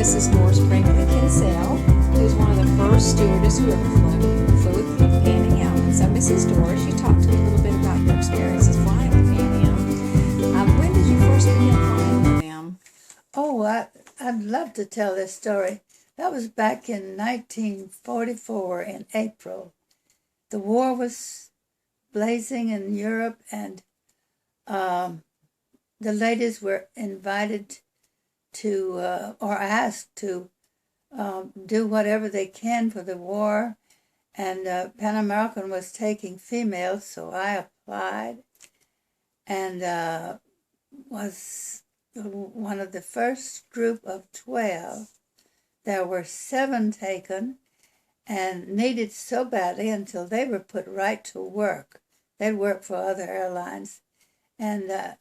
Mrs. Doris Brinkley Kinsell, who's one of the first stewardess who ever flew with Pan Am. And so, Mrs. Doris, you talked to me a little bit about your experiences flying with Pan Am. When did you first begin flying with them? Oh, I'd love to tell this story. That was back in 1944 in April. The war was blazing in Europe, and the ladies were invited to, or asked to, do whatever they can for the war. And Pan American was taking females, so I applied and was one of the first group of 12. There were 7 taken and needed so badly until they were put right to work. They'd worked for other airlines, and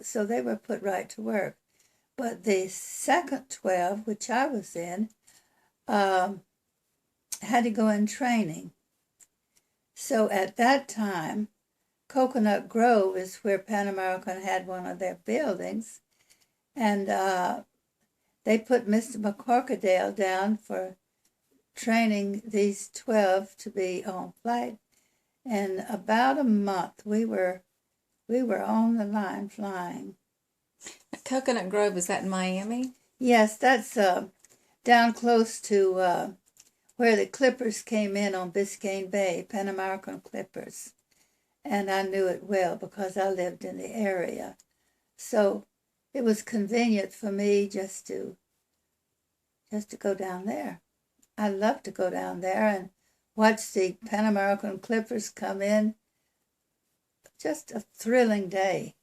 so they were put right to work. But the second 12, which I was in, had to go in training. So at that time, Coconut Grove is where Pan American had one of their buildings, and they put Mr. McCorkadale down for training these 12 to be on flight. In about a month, we were on the line flying. Coconut Grove, is that in Miami? Yes, that's down close to where the Clippers came in on Biscayne Bay, Pan American Clippers. And I knew it well because I lived in the area. So it was convenient for me just to go down there. I love to go down there and watch the Pan American Clippers come in. Just a thrilling day.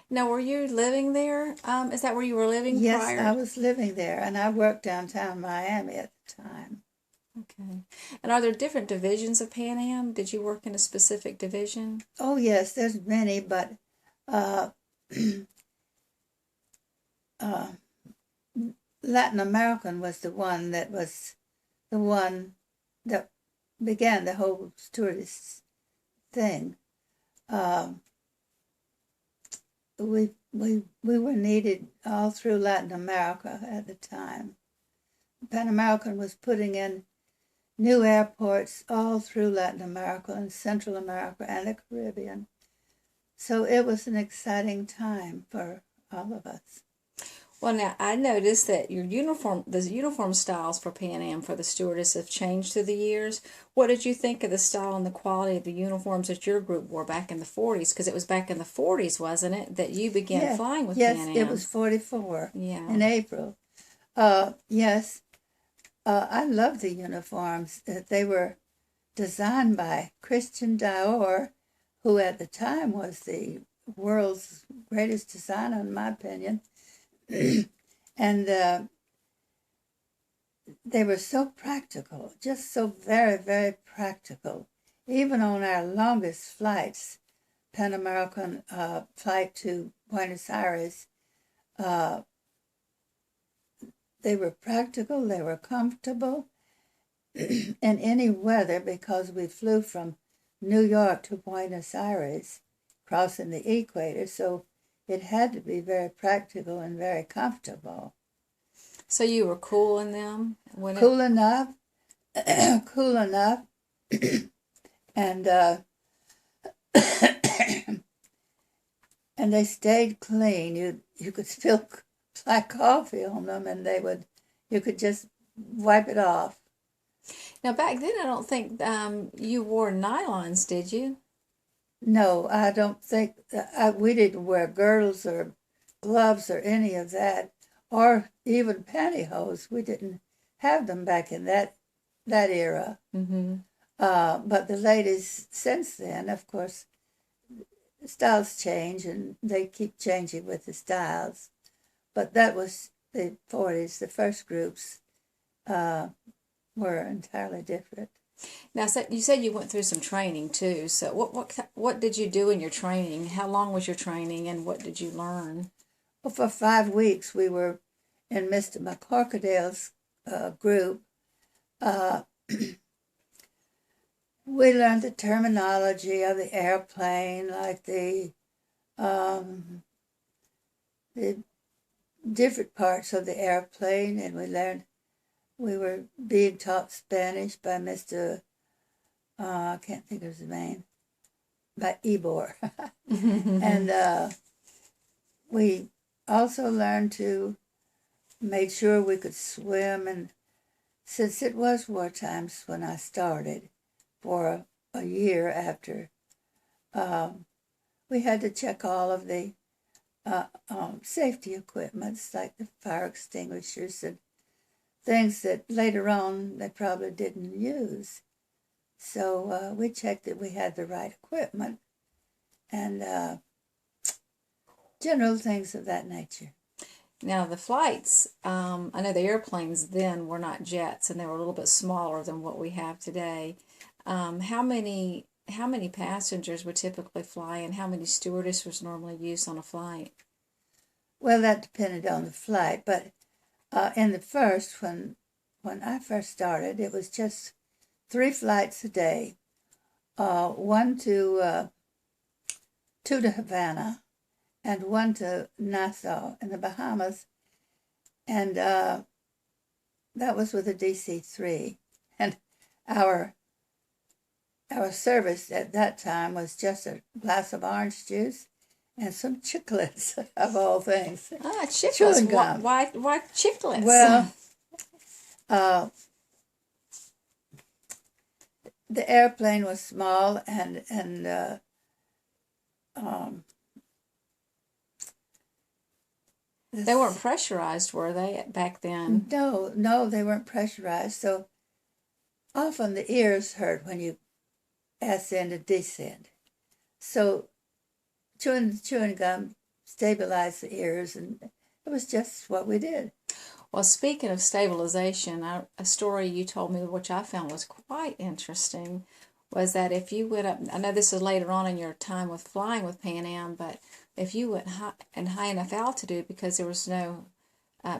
Now, were you living there? Is that where you were living prior? Yes, I was living there, and I worked downtown Miami at the time. Okay. And are there different divisions of Pan Am? Did you work in a specific division? Oh, yes, there's many, but Latin American was the one that began the whole stewardess thing. We were needed all through Latin America at the time. Pan American was putting in new airports all through Latin America and Central America and the Caribbean. So it was an exciting time for all of us. Well, now, I noticed that the uniform styles for Pan Am for the stewardess have changed through the years. What did you think of the style and the quality of the uniforms that your group wore back in the 40s? Because it was back in the 40s, wasn't it, that you began flying with Pan Am? Yes, it was 44 in April. Yes, I love the uniforms. They were designed by Christian Dior, who at the time was the world's greatest designer, in my opinion. And they were so practical, just so very, very practical. Even on our longest flights, Pan American flight to Buenos Aires, they were practical, they were comfortable in any weather, because we flew from New York to Buenos Aires, crossing the equator, so it had to be very practical and very comfortable. So you were cool in them? Cool enough, cool enough, and and they stayed clean. You could spill black coffee on them, and you could just wipe it off. Now, back then, I don't think you wore nylons, did you? No, I don't think we didn't wear girdles or gloves or any of that, or even pantyhose. We didn't have them back in that era. Mm-hmm. But the ladies since then, of course, styles change, and they keep changing with the styles. But that was the 40s. The first groups were entirely different. Now, so you said you went through some training too. So what did you do in your training? How long was your training, and what did you learn? Well, for 5 weeks, we were in Mr. McCorkadale's group. We learned the terminology of the airplane, like the different parts of the airplane, and we were being taught Spanish by Mr. I can't think of his name, by Ebor. And we also learned to make sure we could swim. And since it was war times when I started, for a year after, we had to check all of the safety equipments like the fire extinguishers and things that later on they probably didn't use. So we checked that we had the right equipment and general things of that nature. Now the flights, I know the airplanes then were not jets, and they were a little bit smaller than what we have today. How many passengers would typically fly, and how many stewardesses normally used on a flight? Well, that depended on the flight, but in the first, when I first started, it was just 3 flights a day, one to Havana, and one to Nassau in the Bahamas, and that was with a DC-3. And our service at that time was just a glass of orange juice and some chiclets, of all things. Ah, chiclets. Chewing gum. Why chiclets? Well, the airplane was small, and they weren't pressurized, were they, back then? No, they weren't pressurized. So often the ears hurt when you ascend and descend. So chewing gum stabilized the ears, and it was just what we did. Well, speaking of stabilization, a story you told me, which I found was quite interesting, was that if you went up, I know this is later on in your time with flying with Pan Am, but if you went high enough altitude, because there was no,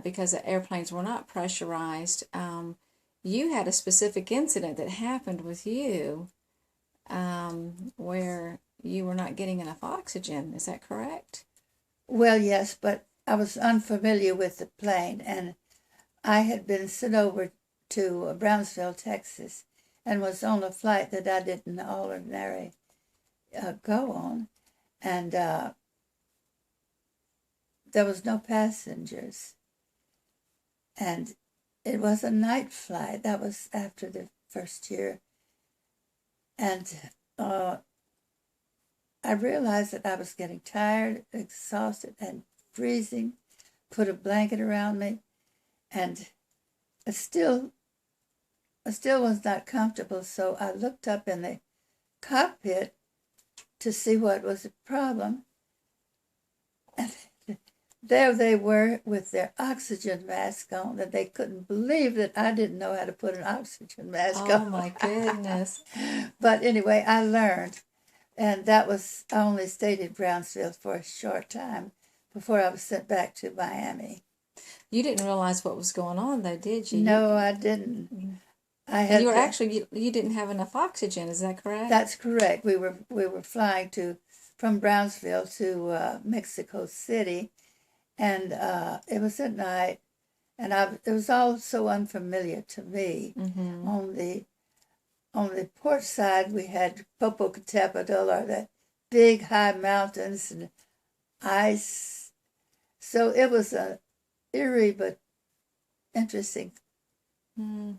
because the airplanes were not pressurized, you had a specific incident that happened with you, where you were not getting enough oxygen. Is that correct? Well, yes, but I was unfamiliar with the plane, and I had been sent over to Brownsville, Texas, and was on a flight that I didn't ordinarily go on, and there was no passengers, and it was a night flight. That was after the first year, and I realized that I was getting tired, exhausted, and freezing. Put a blanket around me, and I still was not comfortable. So I looked up in the cockpit to see what was the problem, and there they were with their oxygen mask on, and they couldn't believe that I didn't know how to put an oxygen mask on. Oh my goodness. But anyway, I learned, and I only stayed in Brownsville for a short time before I was sent back to Miami. You didn't realize what was going on, though, did you? No, I didn't. And you were actually, you didn't have enough oxygen, is that correct? That's correct. We were flying from Brownsville to Mexico City, and it was at night, and it was all so unfamiliar to me. Mm-hmm. On the port side, we had Popocatépetl, or the big high mountains and ice. So it was a eerie but interesting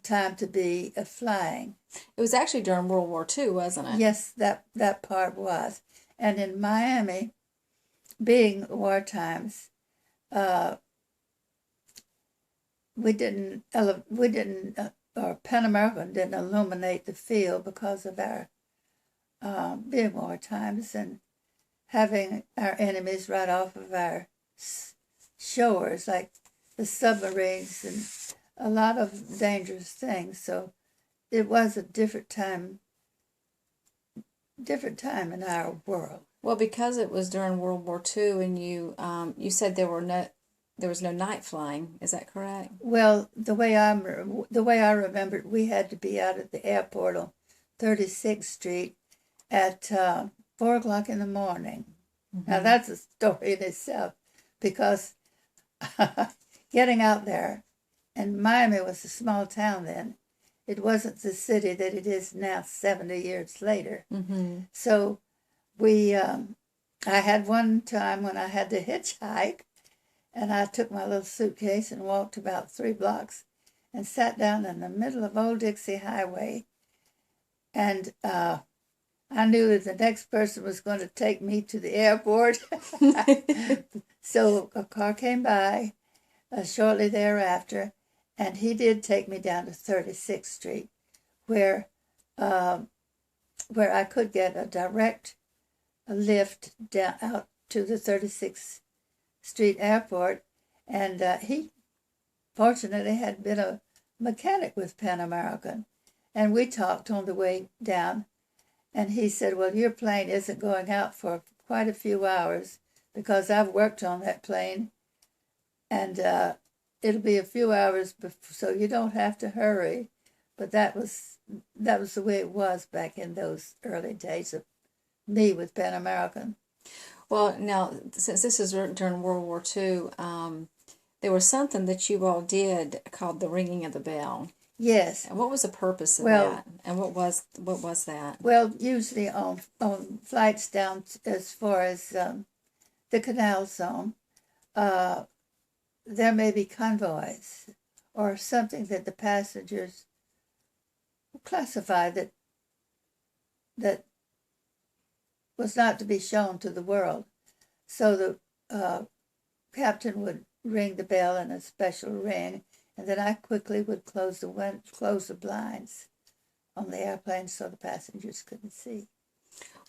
time to be flying. It was actually during World War II, wasn't it? Yes, that part was. And in Miami, being war times, we didn't, or Pan American didn't illuminate the field because of our being war times and having our enemies right off of our shores, like the submarines and a lot of dangerous things. So it was a different time in our world. Well, because it was during World War II, and you said there was no night flying. Is that correct? Well, the way I remembered, we had to be out at the airport on 36th Street at 4 o'clock in the morning. Mm-hmm. Now that's a story in itself, because getting out there. And Miami was a small town then. It wasn't the city that it is now 70 years later. Mm-hmm. So I had one time when I had to hitchhike, and I took my little suitcase and walked about 3 blocks and sat down in the middle of Old Dixie Highway. And I knew that the next person was going to take me to the airport. So a car came by shortly thereafter, and he did take me down to 36th Street, where I could get a direct lift down out to the 36th Street airport. And he fortunately had been a mechanic with Pan American, and we talked on the way down. And he said, "Well, your plane isn't going out for quite a few hours because I've worked on that plane, and it'll be a few hours so you don't have to hurry." But that was the way it was back in those early days of me with Pan American. Well, now, since this is during World War II, there was something that you all did called the ringing of the bell. Yes. And what was the purpose of Well, that? And what was that? Well, usually on flights down as far as the canal zone, there may be convoys or something that the passengers classify that was not to be shown to the world. So the captain would ring the bell in a special ring, and then I quickly would close the blinds on the airplane so the passengers couldn't see.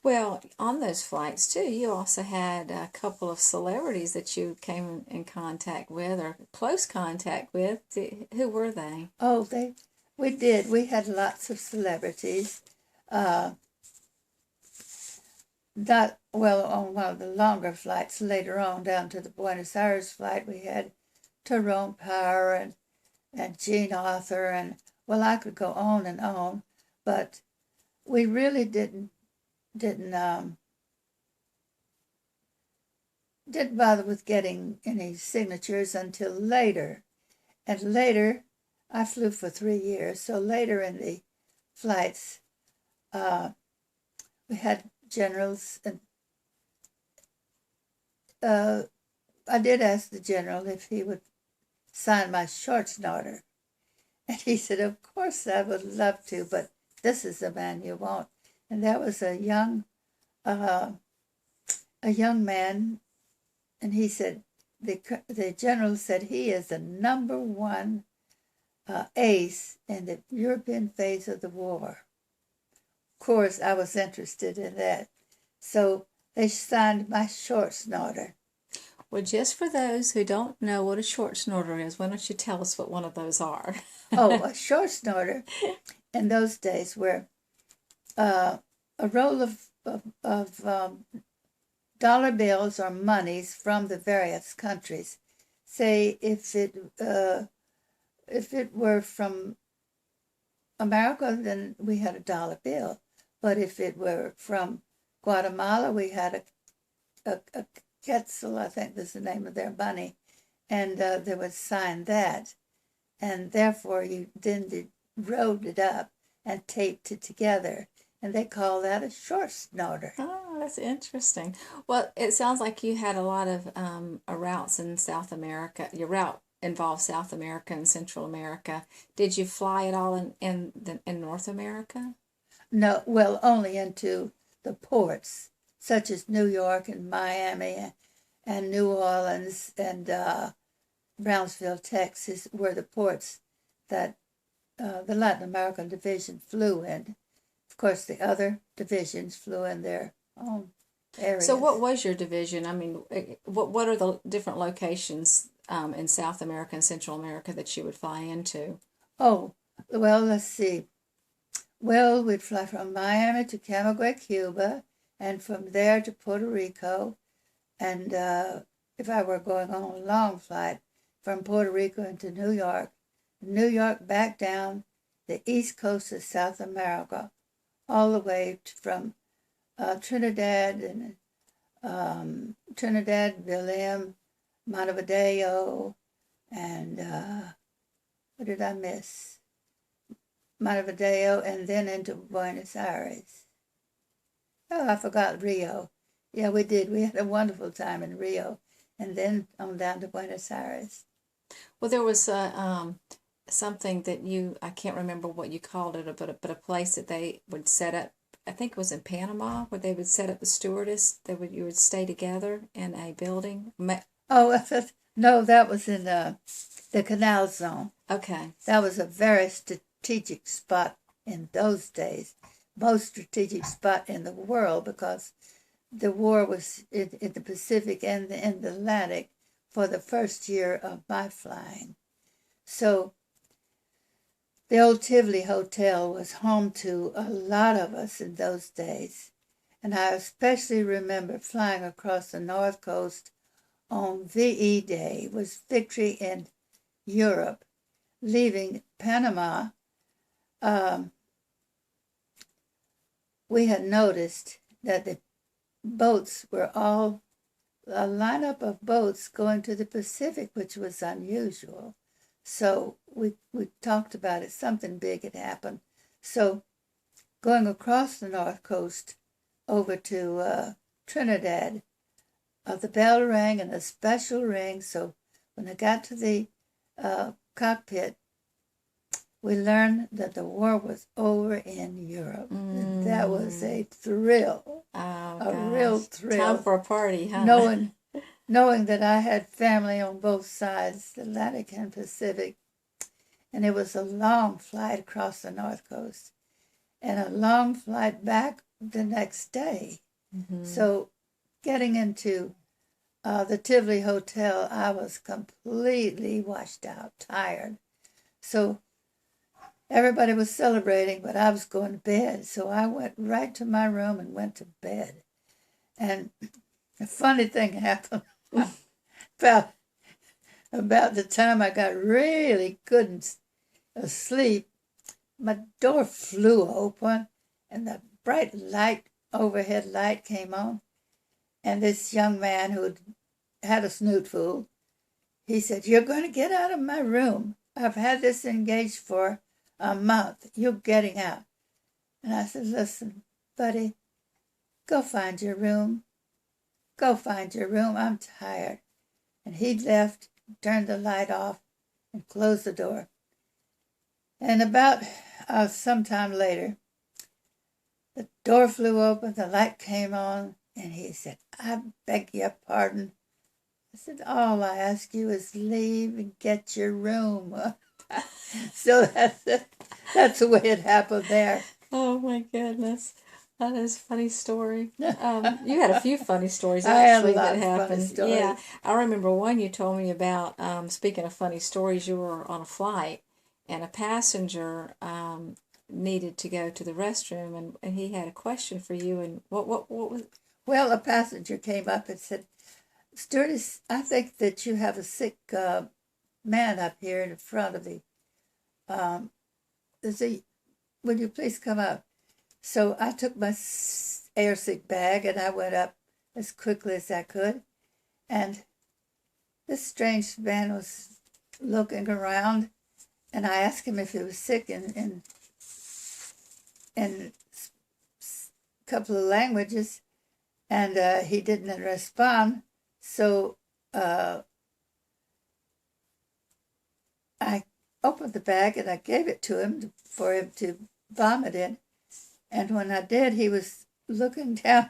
Well, on those flights too, you also had a couple of celebrities that you came in contact with or close contact with. Who were they? Oh, we did. We had lots of celebrities. On one of the longer flights later on down to the Buenos Aires flight, we had Tyrone Power and Jean Arthur, and well, I could go on and on, but we really didn't bother with getting any signatures until later. And later, I flew for 3 years, so later in the flights, we had generals, and I did ask the general if he would sign my short snorter. And he said, "Of course I would love to, but this is the man you want." And that was a young man, and he said, the general said he is the number one ace in the European phase of the war. Of course, I was interested in that. So they signed my short snorter. Well, just for those who don't know what a short snorter is, why don't you tell us what one of those are? Oh, a short snorter in those days were a roll of dollar bills or monies from the various countries. Say if it were from America, then we had a dollar bill. But if it were from Guatemala, we had a quetzal, I think was the name of their money, and they would sign that, and therefore you then rolled it up and taped it together, and they call that a short snorter. Oh, that's interesting. Well, it sounds like you had a lot of routes in South America. Your route involved South America and Central America. Did you fly at all in North America? No, well, only into the ports, such as New York and Miami and New Orleans and Brownsville, Texas, were the ports that the Latin American division flew in. Of course, the other divisions flew in their own areas. So what was your division? I mean, what are the different locations in South America and Central America that you would fly into? Oh, well, let's see. Well, we'd fly from Miami to Camagüey, Cuba, and from there to Puerto Rico. And if I were going on a long flight, from Puerto Rico into New York back down the east coast of South America, all the way from Trinidad, William, Montevideo, and what did I miss? Montevideo, and then into Buenos Aires. Oh, I forgot Rio. Yeah, we did. We had a wonderful time in Rio, and then on down to Buenos Aires. Well, there was something that I can't remember what you called it, but a place that they would set up. I think it was in Panama where they would set up the stewardess. You would stay together in a building. Oh, no, that was in the Canal Zone. Okay. That was a very strategic spot in those days, most strategic spot in the world, because the war was in the Pacific and in the Atlantic for the first year of my flying. So the old Tivoli Hotel was home to a lot of us in those days. And I especially remember flying across the North Coast on VE Day, was Victory in Europe, leaving Panama. We had noticed that the boats were all a lineup of boats going to the Pacific, which was unusual. So we talked about it. Something big had happened. So going across the North Coast over to Trinidad, the bell rang, and a special ring. So when I got to the cockpit, we learned that the war was over in Europe. That was a thrill, real thrill. Time for a party, huh? Knowing that I had family on both sides, the Atlantic and Pacific, and it was a long flight across the North Coast and a long flight back the next day. Mm-hmm. So getting into the Tivoli Hotel, I was completely washed out, tired. So everybody was celebrating, but I was going to bed. So I went right to my room and went to bed. And a funny thing happened. about the time I got really good asleep, my door flew open and the bright light, overhead light came on. And this young man who had a snootful, he said, "You're going to get out of my room. I've had this engaged for a month. You're getting out." And I said, "Listen, buddy, go find your room. Go find your room. I'm tired." And he left, turned the light off, and closed the door. And about sometime later, the door flew open, the light came on, and he said, "I beg your pardon." I said, "All I ask you is leave and get your room." So that's the way it happened there. Oh my goodness. That is a funny story. You had a few funny stories I had a actually lot that of funny happened. stories. Yeah, I remember one you told me about. Speaking of funny stories, you were on a flight and a passenger needed to go to the restroom, and he had a question for you. And what was? Well, a passenger came up and said, "Stewardess, I think that you have a sick man up here in front of the. Will you please come up?" So I took my air sick bag and I went up as quickly as I could. And this strange man was looking around, and I asked him if he was sick in a couple of languages, and he didn't respond. So I opened the bag and I gave it to him for him to vomit in. And when I did, he was looking down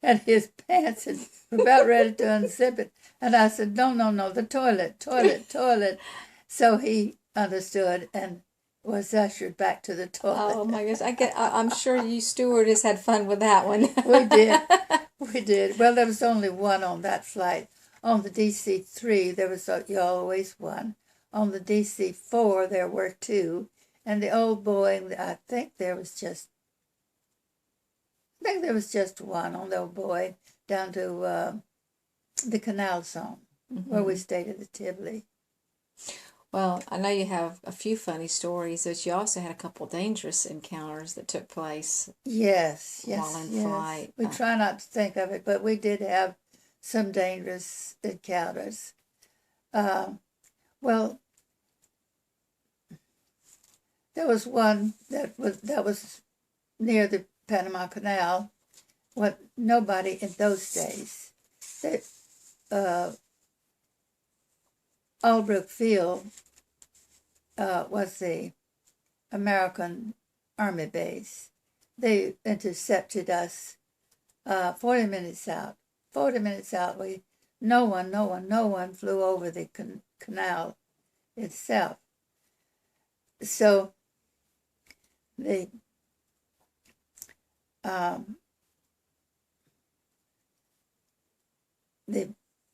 at his pants and about ready to unzip it. And I said, no, the toilet. So he understood and was ushered back to the toilet. Oh my gosh! I'm sure you stewardess had fun with that one. We did. Well, there was only one on that flight. On the DC-3, there was always one. On the DC-4, there were two. And the old Boeing, I think there was just one on the old Boeing down to the Canal Zone, where we stayed at the Tivoli. Well, I know you have a few funny stories, but you also had a couple dangerous encounters that took place. Yes. While in flight. We try not to think of it, but we did have some dangerous encounters. Well, there was one that was near the Panama Canal. What nobody in those days. They, Albrook Field was the American Army base. They intercepted us 40 minutes out. 40 minutes out, no one flew over the canal itself. So the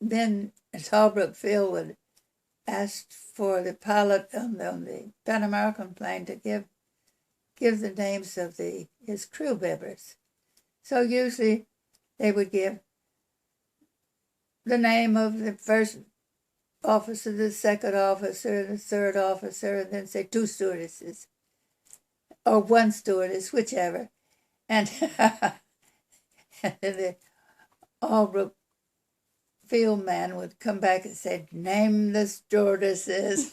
men at Albrook Field would ask for the pilot on the Pan American plane to give the names of his crew members. So usually they would give the name of the first officer, the second officer, the third officer, and then say 2 stewardesses or 1 stewardess, whichever. And, and then the Albrook Field man would come back and say, name the stewardesses.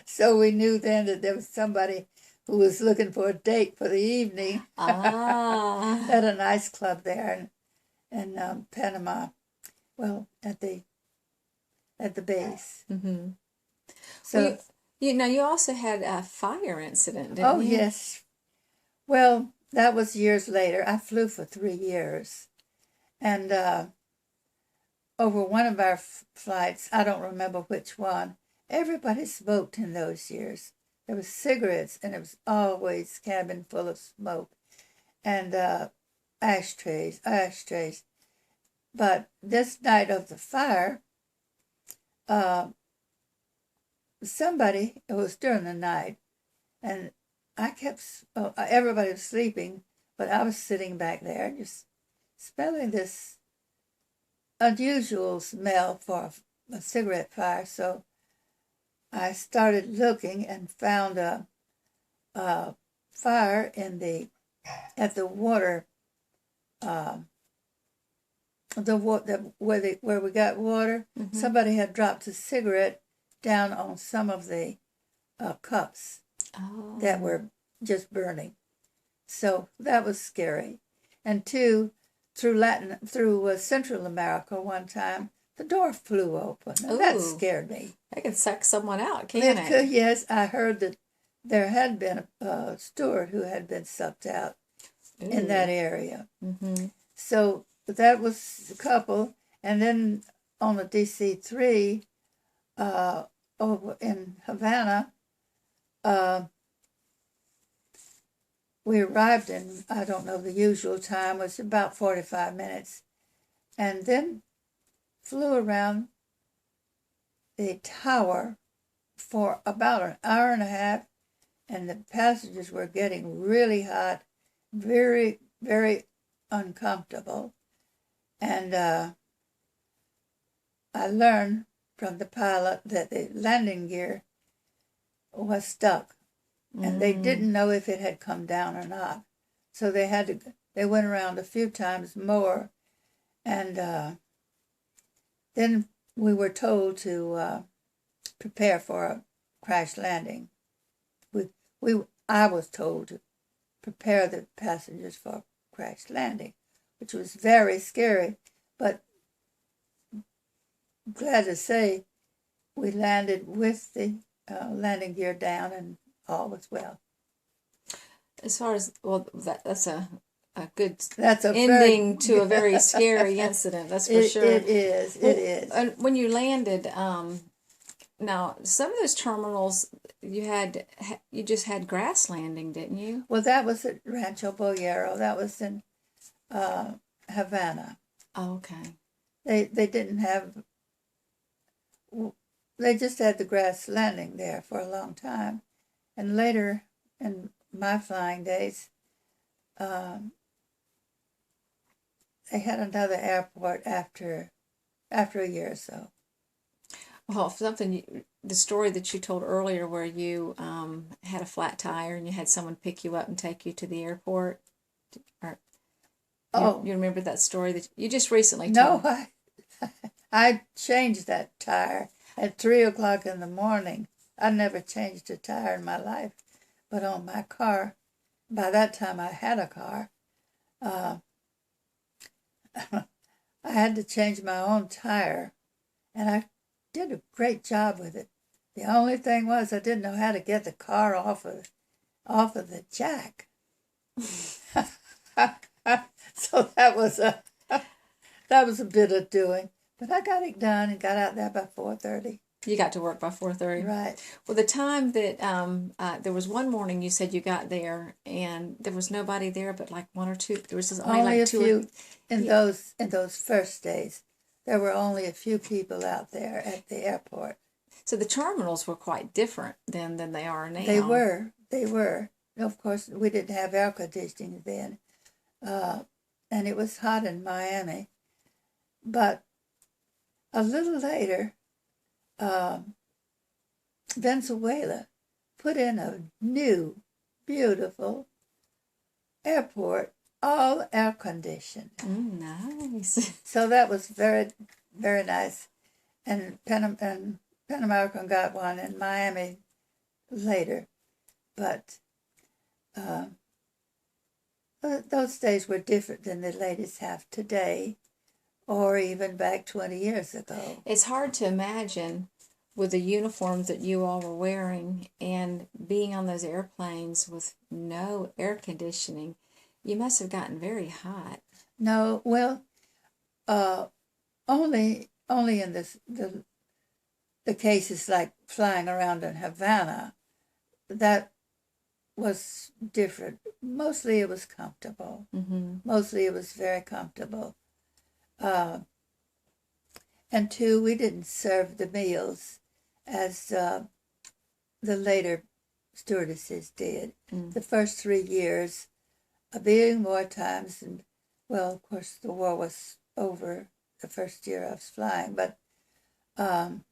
So we knew then that there was somebody who was looking for a date for the evening. At a nice club there in Panama. Well, at the base. Mm-hmm. So well, you also had a fire incident, didn't you? Yes. Well, that was years later. I flew for 3 years, and over one of our flights, I don't remember which one, everybody smoked in those years. There was cigarettes, and it was always cabin full of smoke, and ashtrays. But this night of the fire, somebody, it was during the night, and everybody was sleeping, but I was sitting back there just smelling this unusual smell for a cigarette fire. So I started looking and found a fire at the water, where we got water. Mm-hmm. Somebody had dropped a cigarette down on some of the cups that were just burning. So that was scary. And 2, through Central America one time, the door flew open. And that scared me. That could suck someone out, can't it? Could, yes, I heard that there had been a steward who had been sucked out in that area. Mm-hmm. So that was a couple. And then on the DC-3 over in Havana, we arrived in, I don't know, the usual time was about 45 minutes, and then flew around the tower for about an hour and a half, and the passengers were getting really hot, very, very uncomfortable. And I learned from the pilot that the landing gear was stuck. And they didn't know if it had come down or not. So they went around a few times more. And then we were told to prepare for a crash landing. I was told to prepare the passengers for a crash landing, which was very scary. But glad to say we landed with the landing gear down, and all was well. As far as, well, that's a good ending to a very scary incident, that's for sure. It is. And when you landed, now some of those terminals you just had grass landing, didn't you? Well, that was at Rancho Boyero. That was in Havana. Oh, okay. They didn't have. They just had the grass landing there for a long time. And later, in my flying days, they had another airport after a year or so. Well, the story that you told earlier where you had a flat tire and you had someone pick you up and take you to the airport. You remember that story that you just recently told? No, I changed that tire at 3 o'clock in the morning. I never changed a tire in my life, but on my car, by that time I had a car. Uh, I had to change my own tire, and I did a great job with it. The only thing was I didn't know how to get the car off of the jack. So that was a bit of doing, but I got it done and got out there by 4:30. You got to work by 4:30. Right. Well, the time that there was one morning you said you got there and there was nobody there but like one or two. There was just only like a two. few in Yeah. those first days. There were only a few people out there at the airport. So the terminals were quite different then than they are now. They were. Of course, we didn't have air conditioning then, and it was hot in Miami. But a little later, Venezuela put in a new, beautiful airport, all air conditioned. Nice. So that was very, very nice. And Pan American got one in Miami later. But those days were different than the ladies have today, or even back 20 years ago. It's hard to imagine with the uniforms that you all were wearing and being on those airplanes with no air conditioning. You must have gotten very hot. No, well, only in the cases like flying around in Havana, that was different. Mostly it was comfortable. Mm-hmm. Mostly it was very comfortable. And two, we didn't serve the meals as the later stewardesses did. Mm. The first 3 years, being war times, and well, of course, the war was over the first year I was flying, but Pan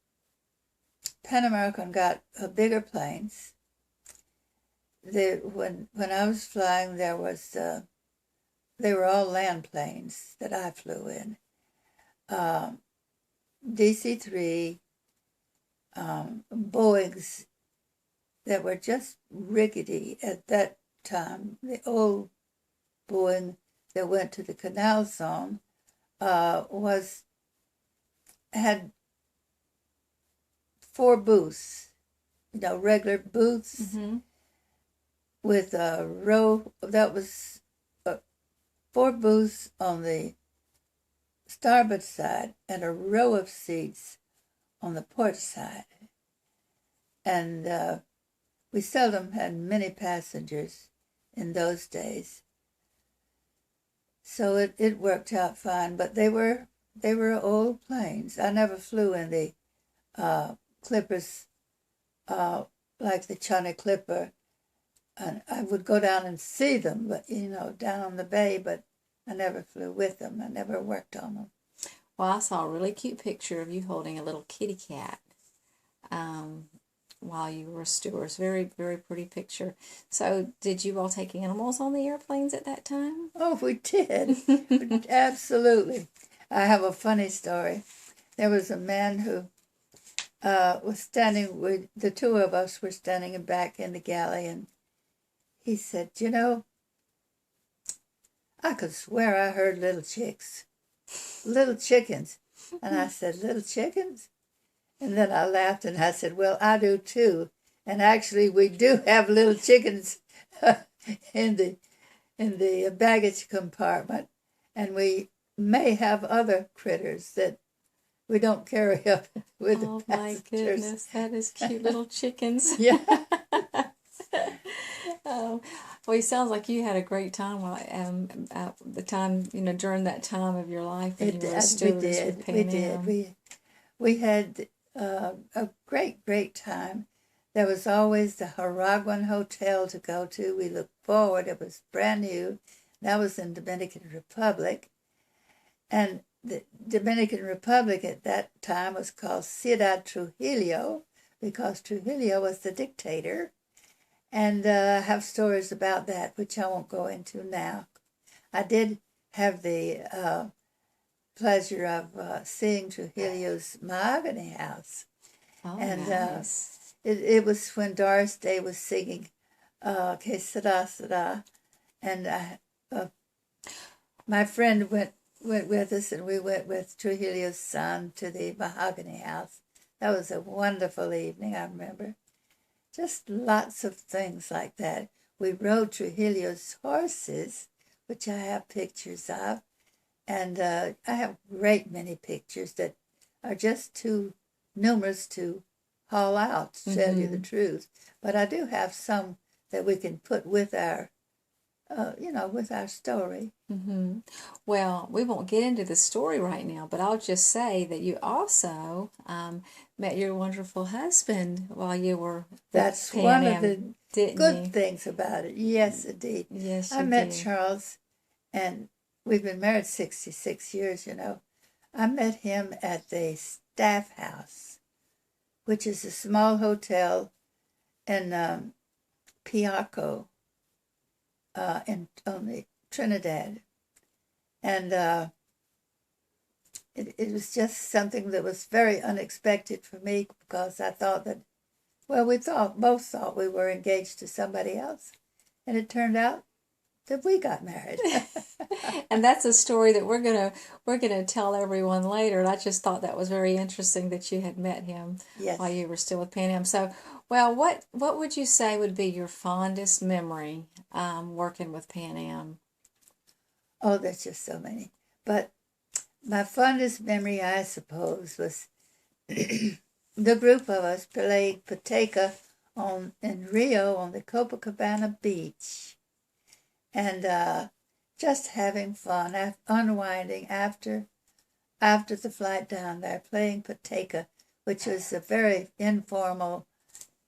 American got bigger planes. When I was flying, they were all land planes that I flew in. DC-3, Boeings that were just rickety at that time. The old Boeing that went to the Canal Zone had 4 booths, regular booths. Mm-hmm. With a row, that was 4 booths on the starboard side and a row of seats on the port side. And we seldom had many passengers in those days. So it worked out fine, but they were old planes. I never flew in the Clippers like the China Clipper. And I would go down and see them, but down on the bay, but I never flew with them. I never worked on them. Well, I saw a really cute picture of you holding a little kitty cat while you were a steward. Very, very pretty picture. So did you all take animals on the airplanes at that time? Oh, we did. Absolutely. I have a funny story. There was a man who was standing with, the 2 of us were standing back in the galley, and he said, I could swear I heard little chickens. And I said, little chickens? And then I laughed and I said, well, I do too. And actually we do have little chickens in the baggage compartment. And we may have other critters that we don't carry up with the passengers. Oh my goodness, that is cute little chickens. Yeah. Oh, well, it sounds like you had a great time while at the time, during that time of your life when you were a stewardess with Pan Am. We had a great time. There was always the Haraguan Hotel to go to. We looked forward. It was brand new. That was in Dominican Republic. And the Dominican Republic at that time was called Ciudad Trujillo because Trujillo was the dictator. And I have stories about that, which I won't go into now. I did have the pleasure of seeing Trujillo's Mahogany House. Oh, And nice. it was when Doris Day was singing Que Sera Sera. And my friend went with us, and we went with Trujillo's son to the Mahogany House. That was a wonderful evening, I remember. Just lots of things like that. We rode Trujillo's horses, which I have pictures of, and I have a great many pictures that are just too numerous to haul out, to tell you the truth. But I do have some that we can put with our, with our story. Well, we won't get into the story right now, but I'll just say that you also met your wonderful husband while you were with That's Pan one of Am, the didn't good you? things about it. Yes, indeed. Yes, I you met did. Charles, and we've been married 66 years, I met him at the Staff House, which is a small hotel in Piarco, on the Trinidad. And it was just something that was very unexpected for me, because I thought that, well, both thought we were engaged to somebody else. And it turned out that we got married. And that's a story that we're gonna tell everyone later. And I just thought that was very interesting that you had met him Yes. while you were still with Pan Am. So, well, what would you say would be your fondest memory working with Pan Am? Oh, there's just so many. But my fondest memory, I suppose, was the group of us playing Pateca in Rio on the Copacabana beach. And just having fun, unwinding after the flight down there, playing Pateca, which was a very informal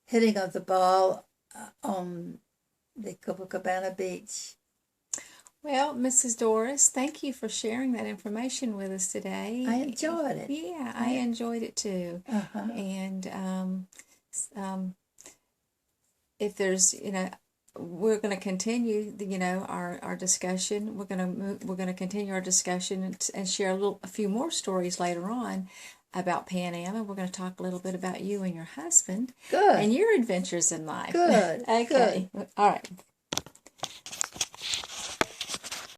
hitting of the ball on the Copacabana beach. Well, Mrs. Doris, thank you for sharing that information with us today. I enjoyed it. Yeah, I enjoyed it too. Uh-huh. And if there's, we're going to continue, our discussion. We're going to continue our discussion and share a few more stories later on about Pan Am, and we're going to talk a little bit about you and your husband Good. and your adventures in life. Good. Okay. Good. All right.